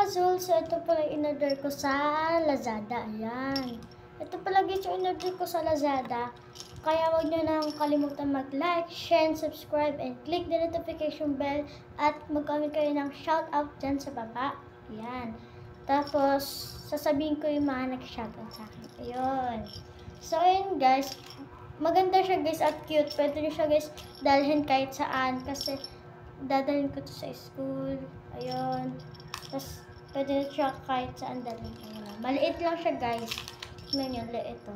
Kazul, so ito pala in-order ko sa Lazada. Ayan. Ito pala guys yung in-order ko sa Lazada. Kaya huwag nyo nang kalimutan mag-like, share, and subscribe, and click the notification bell. At mag-comment kayo ng shoutout dyan sa baba. Ayan. Tapos, sasabihin ko yung mga nag-shoutout sa akin. Ayun. So, ayun guys. Maganda siya guys at cute. Pwede nyo siya guys dalhin kahit saan. Kasi, dadalhin ko to sa school. Ayun. Tapos, pwede siya kahit saan dalhin. Ayun. Maliit lang siya guys. Tignan nyo, liit to.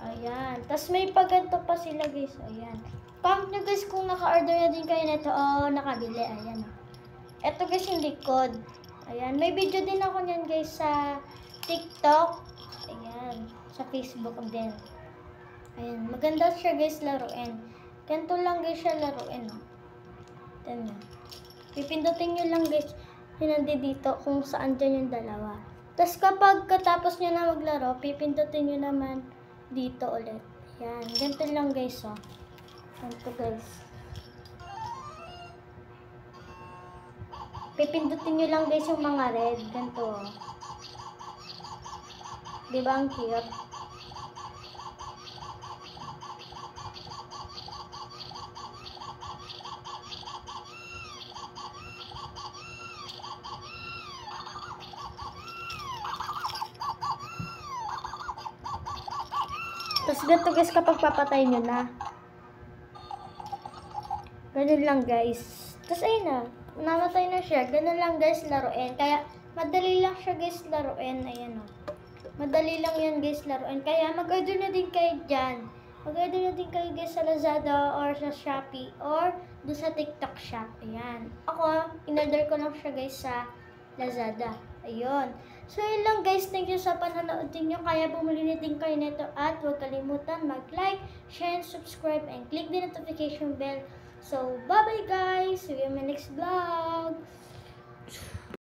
Ayan. Tapos, may paganto pa sila guys. Ayan. Comment nyo guys kung naka-order na din kayo nito o nakabili. Ayan. Ito guys yung likod. Ayan. May video din ako niyan guys sa TikTok. Ayan. Sa Facebook din. Ayan. Maganda siya guys laruin. Ganito lang guys siya laruin. Ayan. Pipindutin nyo lang guys yung dito kung saan dyan yung dalawa. Tapos kapag katapos nyo na maglaro, pipindutin nyo naman dito ulit. Ayan. Ganito lang guys. Oh. Ganito guys. Pipindutin nyo lang guys yung mga red. Ganito. Oh. Diba ang cute? Tapos ganito guys kapag papatay nyo na. Ganun lang guys. Tapos ayun na. Namatay na siya. Ganun lang guys laruin. Kaya madali lang siya guys laruin. Ayan o. Madali lang yan guys laruin. Kaya mag-order na din kayo dyan. Mag-order na din kayo guys sa Lazada or sa Shopee or doon sa TikTok shop. Ayan. Ako, in-order ko lang siya guys sa Lazada. Ayun. So, yun lang guys. Thank you sa panonood nyo. Kaya bumili na din kayo nito. At huwag kalimutan mag-like, share, subscribe, and click the notification bell. So, bye-bye guys. See you in my next vlog.